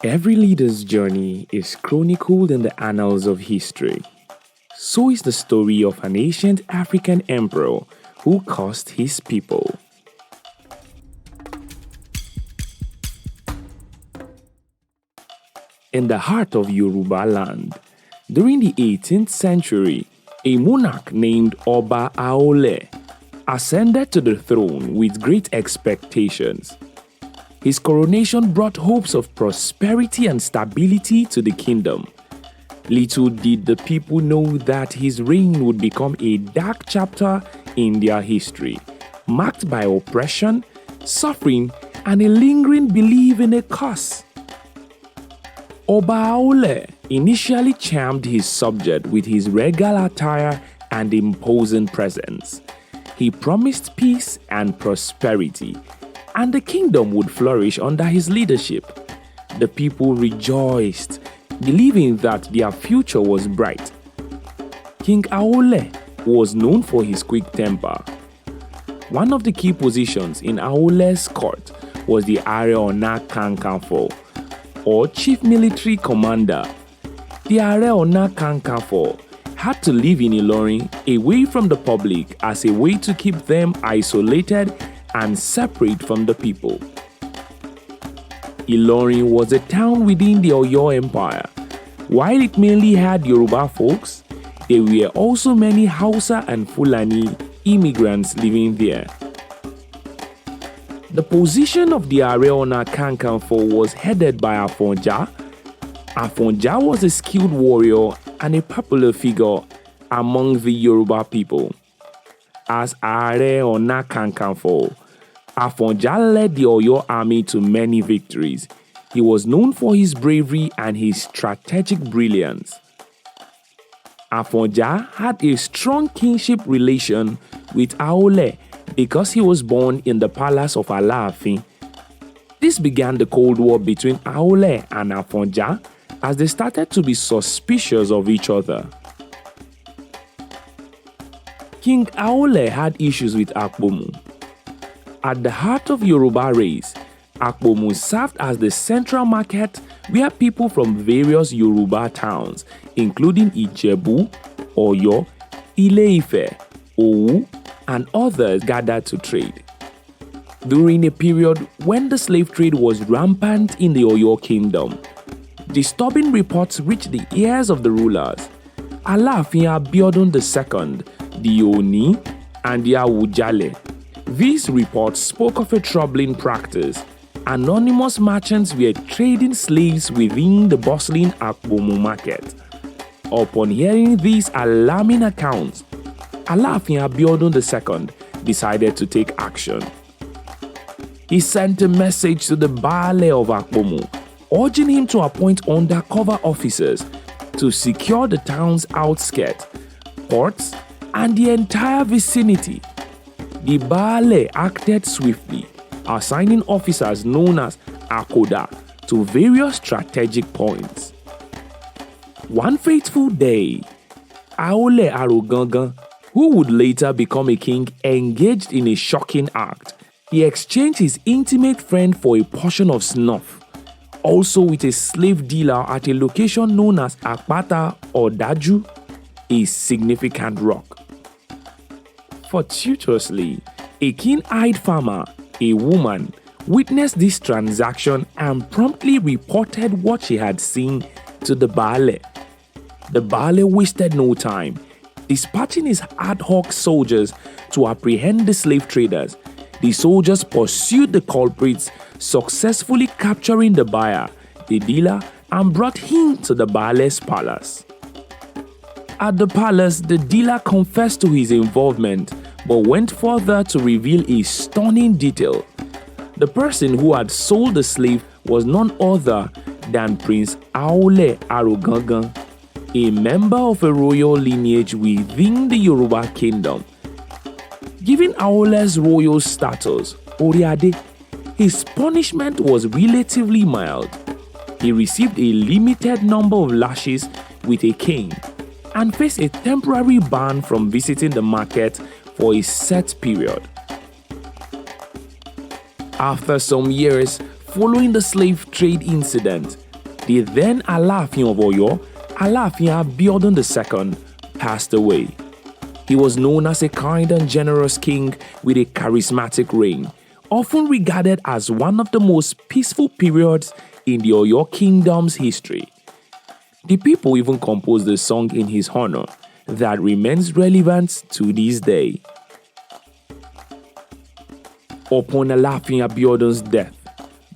Every leader's journey is chronicled in the annals of history. So is the story of an ancient African emperor who cursed his people. In the heart of Yoruba land, during the 18th century, a monarch named Oba Aole ascended to the throne with great expectations. His coronation brought hopes of prosperity and stability to the kingdom. Little did the people know that his reign would become a dark chapter in their history, marked by oppression, suffering, and a lingering belief in a curse. Oba Aole initially charmed his subject with his regal attire and imposing presence. He promised peace and prosperity, and the kingdom would flourish under his leadership. The people rejoiced, believing that their future was bright. King Aole was known for his quick temper. One of the key positions in Aole's court was the Ona Kankanfo, or Chief Military Commander. The Ona Kankanfo had to live in Ilorin away from the public as a way to keep them isolated and separate from the people. Ilorin was a town within the Oyo Empire. While it mainly had Yoruba folks, there were also many Hausa and Fulani immigrants living there. The position of the Ona Kankanfo was headed by Afonja. Afonja was a skilled warrior and a popular figure among the Yoruba people. As Ona Kankanfo, Afonja led the Oyo army to many victories. He was known for his bravery and his strategic brilliance. Afonja had a strong kinship relation with Aole because he was born in the palace of Alaafin. This began the Cold War between Aole and Afonja as they started to be suspicious of each other. King Aole had issues with Akpomu. At the heart of Yoruba race, Akpomu served as the central market where people from various Yoruba towns, including Ijebu, Oyo, Ile-Ife, Owu, and others gathered to trade. During a period when the slave trade was rampant in the Oyo kingdom, disturbing reports reached the ears of the rulers. Alaafin Abiodun II, the Oni, and the Awujale. These reports spoke of a troubling practice. Anonymous merchants were trading slaves within the bustling Akpomu market. Upon hearing these alarming accounts, Alaafin Abiodun II decided to take action. He sent a message to the Baale of Akpomu, urging him to appoint undercover officers to secure the town's outskirts, ports, and the entire vicinity. The Baale acted swiftly, assigning officers known as Akoda to various strategic points. One fateful day, Aole Arogangan, who would later become a king, engaged in a shocking act. He exchanged his intimate friend for a portion of snuff, also with a slave dealer at a location known as Akpata or Daju, a significant rock. Fortuitously, a keen-eyed farmer, a woman, witnessed this transaction and promptly reported what she had seen to the Baale. The Baale wasted no time, dispatching his ad hoc soldiers to apprehend the slave traders. The soldiers pursued the culprits, successfully capturing the buyer, the dealer, and brought him to the Baale's palace. At the palace, the dealer confessed to his involvement, but went further to reveal a stunning detail. The person who had sold the slave was none other than Prince Aole Arogangan, a member of a royal lineage within the Yoruba kingdom. Given Aole's royal status, Oriade, his punishment was relatively mild. He received a limited number of lashes with a cane and faced a temporary ban from visiting the market for a set period. After some years following the slave trade incident, the then Alaafin of Oyo, Alaafin Abiodun II, passed away. He was known as a kind and generous king with a charismatic reign, often regarded as one of the most peaceful periods in the Oyo Kingdom's history. The people even composed a song in his honor that remains relevant to this day. Upon Alaafin Abiodun's death,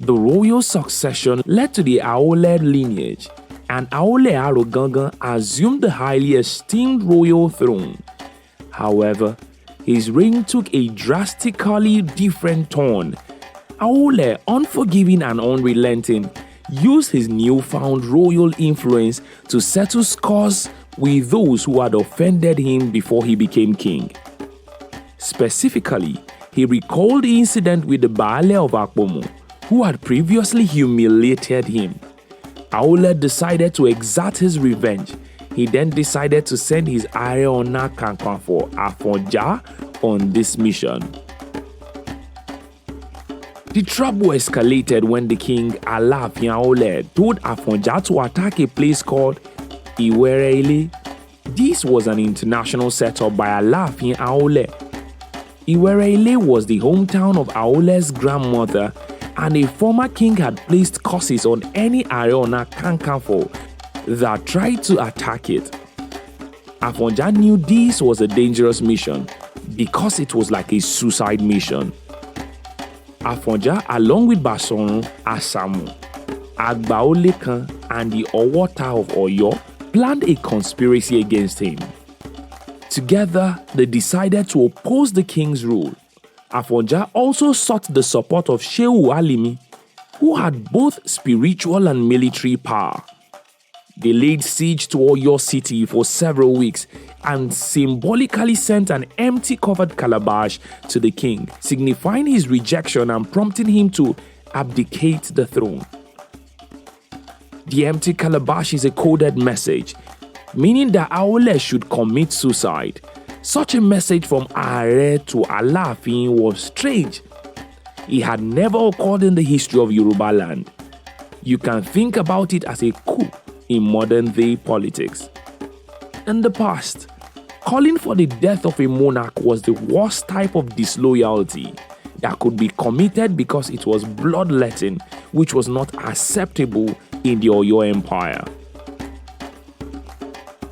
the royal succession led to the Aole lineage, and Aole Arogangan assumed the highly esteemed royal throne. However, his reign took a drastically different turn. Aole, unforgiving and unrelenting, used his newfound royal influence to settle scores with those who had offended him before he became king. Specifically, he recalled the incident with the Baale of Akpomu, who had previously humiliated him. Aole decided to exact his revenge. He then decided to send his heir Ona Kankanfo Afonja on this mission. The trouble escalated when the king Alaafin Aole told Afonja to attack a place called Iwereile. This was an international setup by Alaafin Aole. Iwereile was the hometown of Aole's grandmother, and a former king had placed curses on any Ona Kankanfo that tried to attack it. Afonja knew this was a dangerous mission because it was like a suicide mission. Afonja, along with Basoro, Asamu, Agbaolekan, and the Owota of Oyo, planned a conspiracy against him. Together, they decided to oppose the king's rule. Afonja also sought the support of Shehu Alimi, who had both spiritual and military power. They laid siege to Oyo city for several weeks and symbolically sent an empty covered calabash to the king, signifying his rejection and prompting him to abdicate the throne. The empty calabash is a coded message, meaning that Aole should commit suicide. Such a message from Are to Alaafin was strange. It had never occurred in the history of Yoruba land. You can think about it as a coup in modern-day politics. In the past, calling for the death of a monarch was the worst type of disloyalty that could be committed because it was bloodletting, which was not acceptable in the Oyo Empire.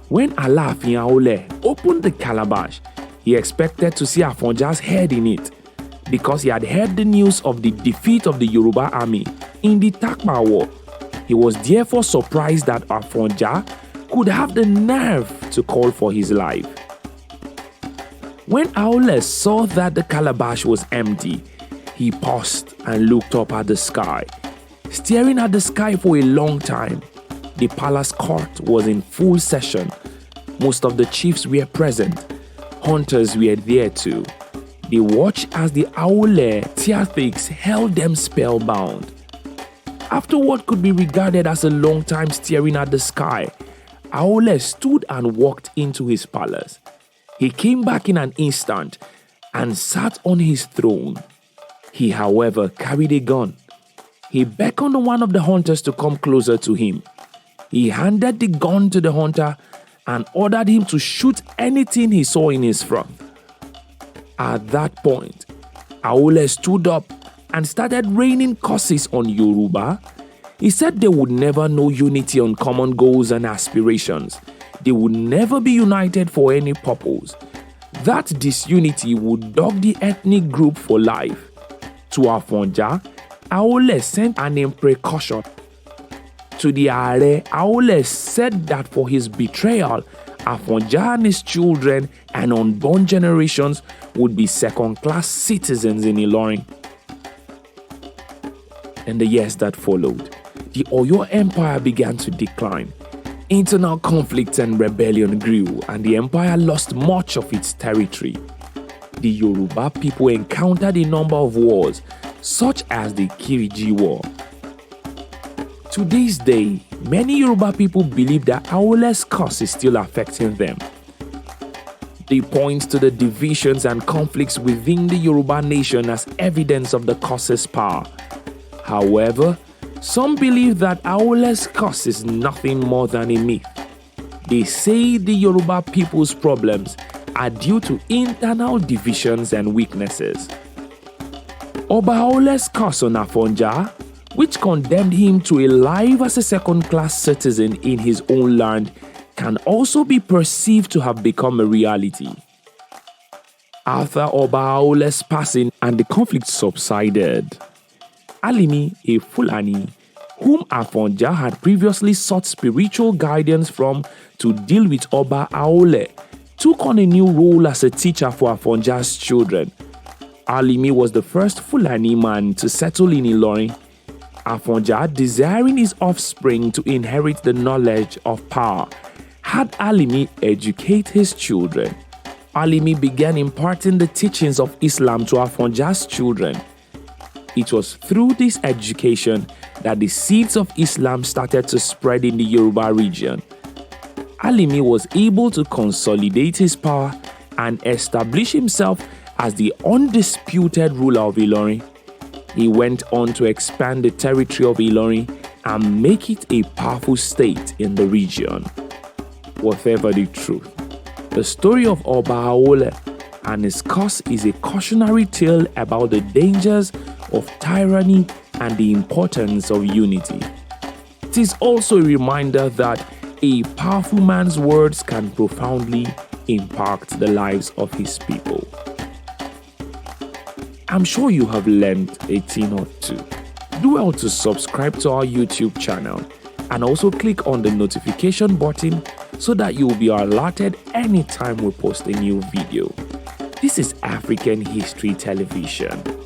When Alaafin Aole opened the calabash, he expected to see Afonja's head in it because he had heard the news of the defeat of the Yoruba army in the Takma War. He was therefore surprised that Afonja could have the nerve to call for his life. When Aole saw that the calabash was empty, he paused and looked up at the sky. Staring at the sky for a long time, the palace court was in full session. Most of the chiefs were present. Hunters were there too. They watched as the Aole Tiathix held them spellbound. After what could be regarded as a long time staring at the sky, Aole stood and walked into his palace. He came back in an instant and sat on his throne. He, however, carried a gun. He beckoned one of the hunters to come closer to him. He handed the gun to the hunter and ordered him to shoot anything he saw in his front. At that point, Aole stood up and started raining curses on Yoruba. He said they would never know unity on common goals and aspirations. They would never be united for any purpose. That disunity would dog the ethnic group for life. To Afonja, Aole sent an imprecation. To the Are, Aole said that for his betrayal, Afonja and his children and unborn generations would be second-class citizens in Ilorin. In the years that followed, the Oyo Empire began to decline. Internal conflict and rebellion grew, and the empire lost much of its territory. The Yoruba people encountered a number of wars, such as the Kiriji War. To this day, many Yoruba people believe that Aole's curse is still affecting them. They point to the divisions and conflicts within the Yoruba nation as evidence of the curse's power. However, Some believe that Aole's curse is nothing more than a myth. They say the Yoruba people's problems are due to internal divisions and weaknesses. Oba Aole's curse on Afonja, which condemned him to a life as a second-class citizen in his own land, can also be perceived to have become a reality. After Oba Aole's passing and the conflict subsided, Alimi, a Fulani, whom Afonja had previously sought spiritual guidance from to deal with Oba Aole, took on a new role as a teacher for Afonja's children. Alimi was the first Fulani man to settle in Ilorin. Afonja, desiring his offspring to inherit the knowledge of power, had Alimi educate his children. Alimi began imparting the teachings of Islam to Afonja's children. It was through this education that the seeds of Islam started to spread in the Yoruba region. Alimi was able to consolidate his power and establish himself as the undisputed ruler of Ilorin. He went on to expand the territory of Ilorin and make it a powerful state in the region. Whatever the truth, the story of Oba Aole and his curse is a cautionary tale about the dangers of tyranny and the importance of unity. It is also a reminder that a powerful man's words can profoundly impact the lives of his people. I'm sure you have learned a thing or two. Do well to subscribe to our YouTube channel and also click on the notification button so that you will be alerted anytime we post a new video. This is African History Television.